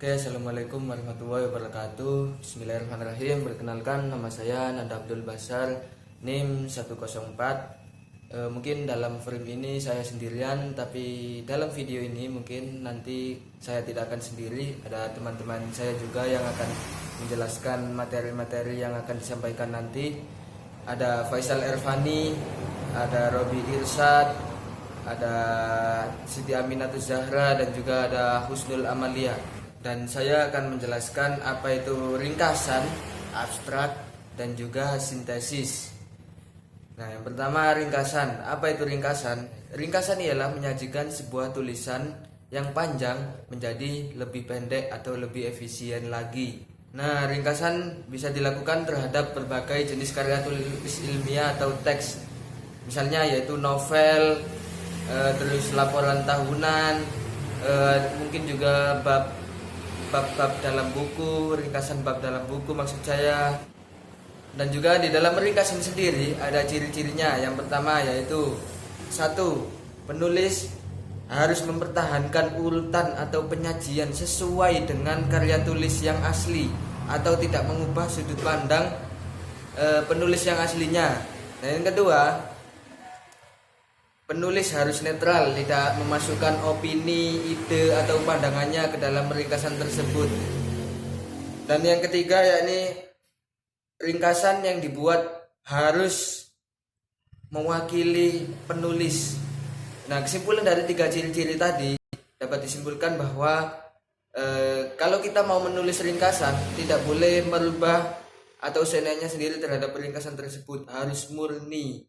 Oke, assalamualaikum warahmatullahi wabarakatuh. Bismillahirrahmanirrahim. Perkenalkan, nama saya Nanda Abdul Basar, NIM 104. Mungkin dalam frame ini saya sendirian, tapi dalam video ini mungkin nanti saya tidak akan sendiri. Ada teman-teman saya juga yang akan menjelaskan materi-materi yang akan disampaikan nanti. Ada Faisal Ervani, ada Robi Irsyad, ada Siti Aminatus Zahra, dan juga ada Husnul Amalia. Dan saya akan menjelaskan apa itu ringkasan, abstrak, dan juga sintesis. Nah, yang pertama ringkasan. Apa itu ringkasan? Ringkasan ialah menyajikan sebuah tulisan yang panjang menjadi lebih pendek atau lebih efisien lagi. Nah, ringkasan bisa dilakukan terhadap berbagai jenis karya tulis ilmiah atau teks. Misalnya yaitu novel, terus laporan tahunan, mungkin juga bab dalam buku, ringkasan bab dalam buku maksud saya. Dan juga di dalam ringkasan sendiri ada ciri-cirinya. Yang pertama yaitu 1. Penulis harus mempertahankan urutan atau penyajian sesuai dengan karya tulis yang asli atau tidak mengubah sudut pandang penulis yang aslinya. Dan yang kedua, penulis harus netral, tidak memasukkan opini, ide, atau pandangannya ke dalam ringkasan tersebut. Dan yang ketiga yakni ringkasan yang dibuat harus mewakili penulis. Nah, kesimpulan dari 3 ciri-ciri tadi dapat disimpulkan bahwa kalau kita mau menulis ringkasan tidak boleh merubah atau seenaknya sendiri terhadap ringkasan tersebut, harus murni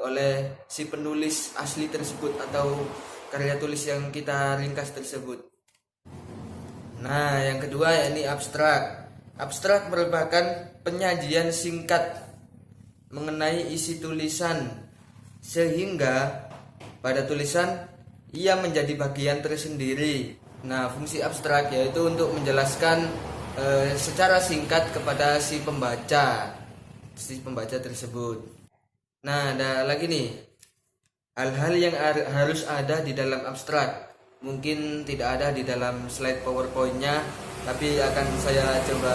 oleh si penulis asli tersebut atau karya tulis yang kita ringkas tersebut. Nah, yang kedua yakni abstrak. Abstrak merupakan penyajian singkat mengenai isi tulisan sehingga pada tulisan ia menjadi bagian tersendiri. Nah, fungsi abstrak yaitu untuk menjelaskan secara singkat kepada si pembaca tersebut. Nah, ada lagi nih hal-hal yang harus ada di dalam abstrak. Mungkin tidak ada di dalam slide PowerPoint-nya, tapi akan saya coba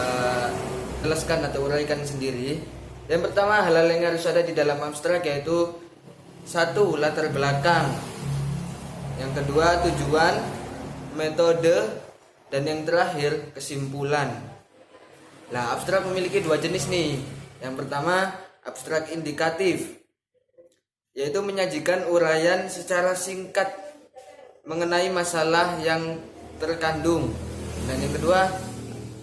jelaskan atau uraikan sendiri. Yang pertama, hal-hal yang harus ada di dalam abstrak yaitu 1. Latar belakang. Yang kedua, tujuan, metode, dan yang terakhir, kesimpulan. Nah, abstrak memiliki 2 jenis nih. Yang pertama, abstrak indikatif, yaitu menyajikan uraian secara singkat mengenai masalah yang terkandung. Dan yang kedua,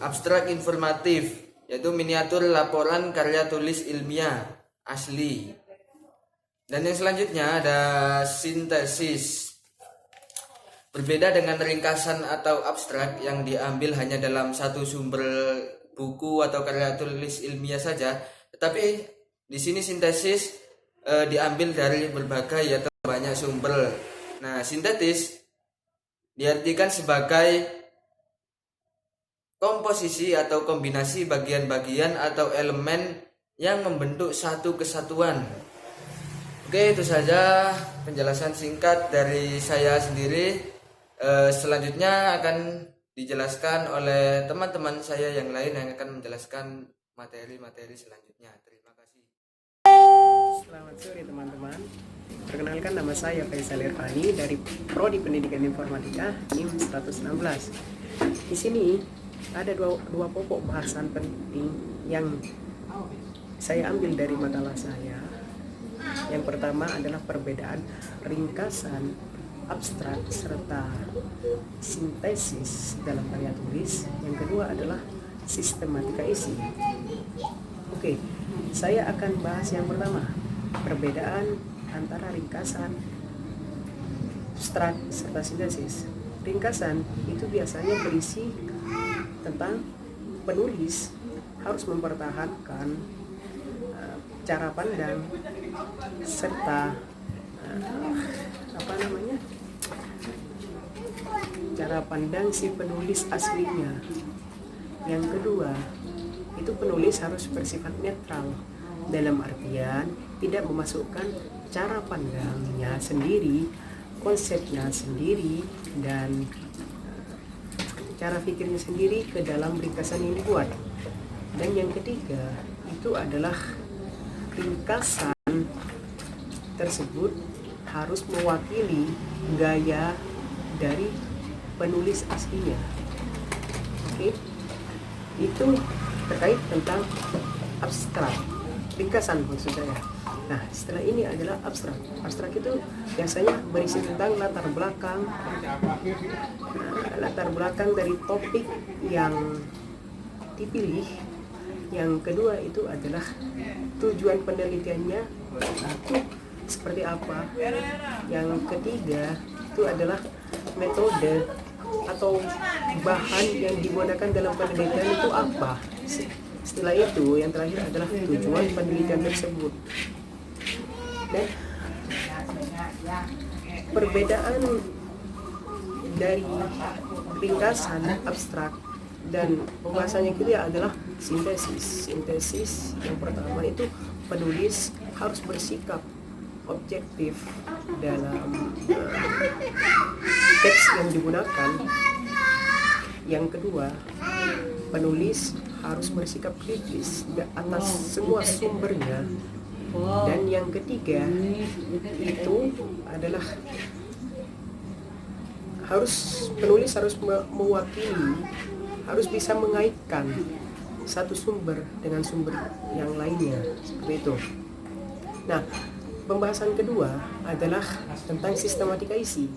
abstrak informatif, yaitu miniatur laporan karya tulis ilmiah asli. Dan yang selanjutnya ada sintesis. Berbeda dengan ringkasan atau abstrak yang diambil hanya dalam satu sumber buku atau karya tulis ilmiah saja, tetapi di sini sintesis diambil dari berbagai atau banyak sumber. Nah, sintetis diartikan sebagai komposisi atau kombinasi bagian-bagian atau elemen yang membentuk satu kesatuan. Oke, itu saja penjelasan singkat dari saya sendiri. Selanjutnya akan dijelaskan oleh teman-teman saya yang lain yang akan menjelaskan materi-materi selanjutnya. Terima kasih. Selamat sore teman-teman. Perkenalkan, nama saya Faisal Ervani dari Prodi Pendidikan Informatika NIM 116. Di sini ada dua pokok bahasan penting yang saya ambil dari makalah saya. Yang pertama adalah perbedaan ringkasan, abstrak, serta sintesis dalam karya tulis. Yang kedua adalah sistematika isi. Oke, saya akan bahas yang pertama, perbedaan antara ringkasan, abstrak, serta sintesis. Ringkasan itu biasanya berisi tentang penulis harus mempertahankan cara pandang serta cara pandang si penulis aslinya. Yang kedua, itu penulis harus bersifat netral, dalam artian tidak memasukkan cara pandangnya sendiri, konsepnya sendiri, dan cara pikirnya sendiri ke dalam ringkasan yang dibuat. Dan yang ketiga itu adalah ringkasan tersebut harus mewakili gaya dari penulis aslinya. Oke, itu terkait tentang abstrak, ringkasan maksud saya. Nah, setelah ini adalah abstrak. Abstrak itu biasanya berisi tentang latar belakang dari topik yang dipilih. Yang kedua itu adalah tujuan penelitiannya itu seperti apa. Yang ketiga itu adalah metode atau bahan yang digunakan dalam penelitian itu apa. Setelah itu yang terakhir adalah tujuan penelitian tersebut. Dan perbedaan dari ringkasan, abstrak, dan pembahasan yang kedua adalah sintesis. Sintesis yang pertama itu penulis harus bersikap objektif dalam teks yang digunakan. Yang kedua, penulis harus bersikap kritis atas semua sumbernya. Dan yang ketiga itu adalah penulis harus mewakili, harus bisa mengaitkan satu sumber dengan sumber yang lainnya, seperti itu. Nah, pembahasan kedua adalah tentang sistematika isi.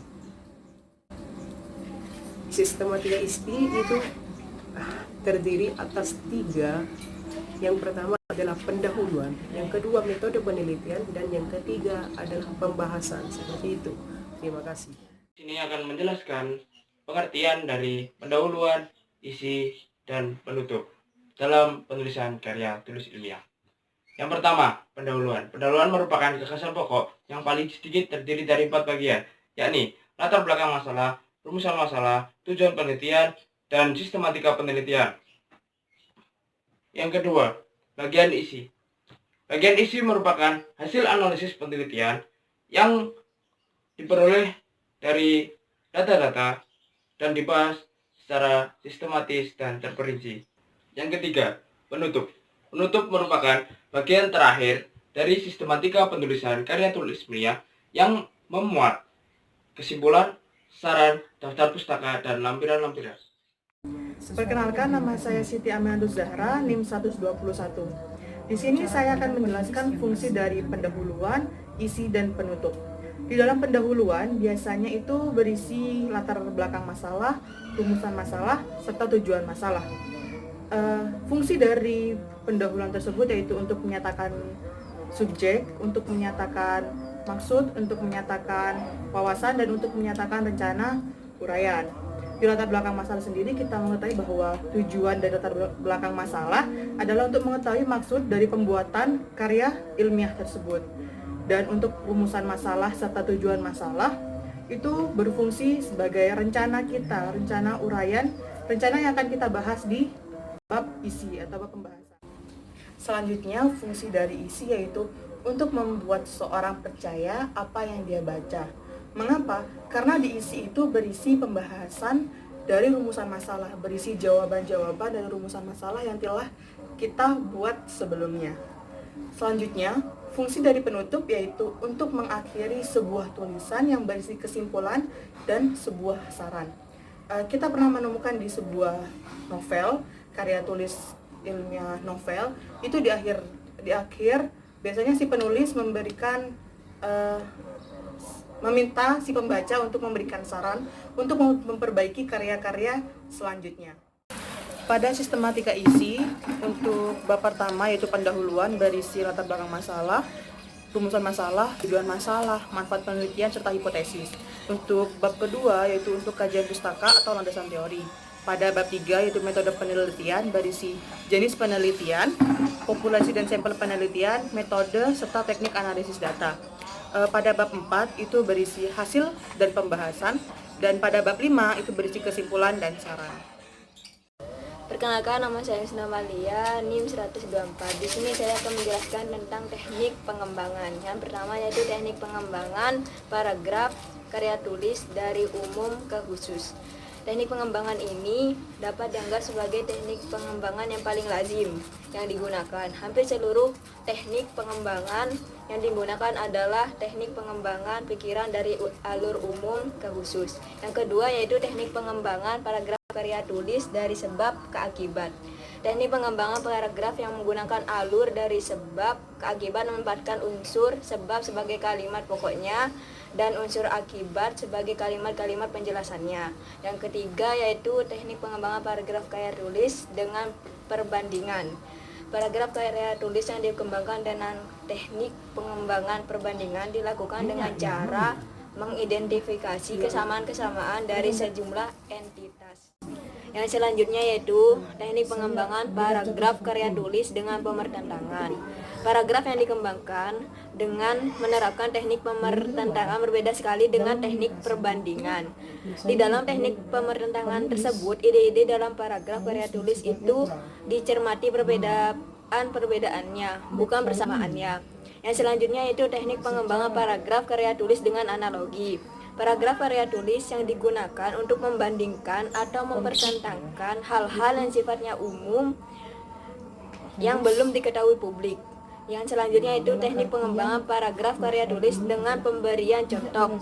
Sistematika isi itu terdiri atas 3. Yang pertama adalah pendahuluan, yang kedua metode penelitian, dan yang ketiga adalah pembahasan. Seperti itu. Terima kasih. Ini akan menjelaskan pengertian dari pendahuluan, isi, dan penutup dalam penulisan karya tulis ilmiah. Yang pertama, pendahuluan. Pendahuluan merupakan gagasan pokok yang paling sedikit terdiri dari 4 bagian, yakni latar belakang masalah, rumusan masalah, tujuan penelitian, dan sistematika penelitian. Yang kedua, bagian isi. Bagian isi merupakan hasil analisis penelitian yang diperoleh dari data-data dan dibahas secara sistematis dan terperinci. Yang ketiga, penutup. Penutup merupakan bagian terakhir dari sistematika penulisan karya tulis ilmiah yang memuat kesimpulan, saran, daftar pustaka, dan lampiran-lampiran. Perkenalkan, nama saya Siti Aminandus Zahra, NIM 121. Di sini saya akan menjelaskan fungsi dari pendahuluan, isi, dan penutup. Di dalam pendahuluan biasanya itu berisi latar belakang masalah, rumusan masalah, serta tujuan masalah. Fungsi dari pendahuluan tersebut yaitu untuk menyatakan subjek, untuk menyatakan maksud, untuk menyatakan wawasan, dan untuk menyatakan rencana uraian. Di latar belakang masalah sendiri kita mengetahui bahwa tujuan dari latar belakang masalah adalah untuk mengetahui maksud dari pembuatan karya ilmiah tersebut. Dan untuk rumusan masalah serta tujuan masalah itu berfungsi sebagai rencana kita, rencana uraian, rencana yang akan kita bahas di bab isi atau bab pembahasan. Selanjutnya, fungsi dari isi yaitu untuk membuat seseorang percaya apa yang dia baca. Mengapa? Karena di isi itu berisi pembahasan dari rumusan masalah, berisi jawaban-jawaban dari rumusan masalah yang telah kita buat sebelumnya. Selanjutnya, fungsi dari penutup yaitu untuk mengakhiri sebuah tulisan yang berisi kesimpulan dan sebuah saran. Kita pernah menemukan di sebuah novel, karya tulis ilmiah novel, itu di akhir biasanya si penulis meminta si pembaca untuk memberikan saran untuk memperbaiki karya-karya selanjutnya. Pada sistematika isi, untuk bab pertama yaitu pendahuluan berisi latar belakang masalah, rumusan masalah, tujuan masalah, manfaat penelitian, serta hipotesis. Untuk bab kedua yaitu untuk kajian pustaka atau landasan teori. Pada bab 3 yaitu metode penelitian berisi jenis penelitian, populasi dan sampel penelitian, metode, serta teknik analisis data. Pada bab 4 itu berisi hasil dan pembahasan, dan pada bab 5 itu berisi kesimpulan dan saran. Perkenalkan, nama saya Husna Malia, NIM 124. Di sini saya akan menjelaskan tentang teknik pengembangan. Yang pertama yaitu teknik pengembangan paragraf karya tulis dari umum ke khusus. Teknik pengembangan ini dapat dianggap sebagai teknik pengembangan yang paling lazim yang digunakan. Hampir seluruh teknik pengembangan yang digunakan adalah teknik pengembangan pikiran dari alur umum ke khusus. Yang kedua yaitu teknik pengembangan paragraf karya tulis dari sebab ke akibat. Teknik pengembangan paragraf yang menggunakan alur dari sebab ke akibat menempatkan unsur sebab sebagai kalimat pokoknya dan unsur akibat sebagai kalimat-kalimat penjelasannya. Yang ketiga yaitu teknik pengembangan paragraf karya tulis dengan perbandingan. Paragraf karya tulis yang dikembangkan dengan teknik pengembangan perbandingan dilakukan dengan cara mengidentifikasi kesamaan-kesamaan dari sejumlah entitas. Yang selanjutnya yaitu teknik pengembangan paragraf karya tulis dengan pemertentangan. Paragraf yang dikembangkan dengan menerapkan teknik pemertentangan berbeda sekali dengan teknik perbandingan. Di dalam teknik pemertentangan tersebut, ide-ide dalam paragraf karya tulis itu dicermati perbedaannya, bukan persamaannya. Yang selanjutnya yaitu teknik pengembangan paragraf karya tulis dengan analogi. Paragraf karya tulis yang digunakan untuk membandingkan atau mempertentangkan hal-hal yang sifatnya umum yang belum diketahui publik. Yang selanjutnya itu teknik pengembangan paragraf karya tulis dengan pemberian contoh,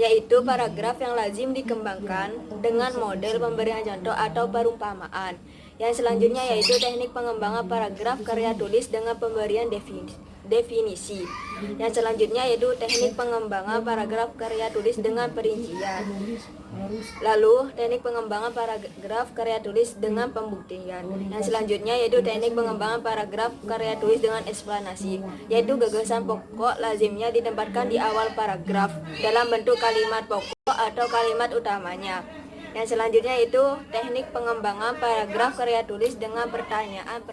yaitu paragraf yang lazim dikembangkan dengan model pemberian contoh atau perumpamaan. Yang selanjutnya yaitu teknik pengembangan paragraf karya tulis dengan pemberian definisi. Yang selanjutnya yaitu teknik pengembangan paragraf karya tulis dengan perincian. Lalu teknik pengembangan paragraf karya tulis dengan pembuktian. Yang selanjutnya yaitu teknik pengembangan paragraf karya tulis dengan eksplanasi, yaitu gagasan pokok lazimnya ditempatkan di awal paragraf dalam bentuk kalimat pokok atau kalimat utamanya. Yang selanjutnya itu teknik pengembangan paragraf karya tulis dengan pertanyaan.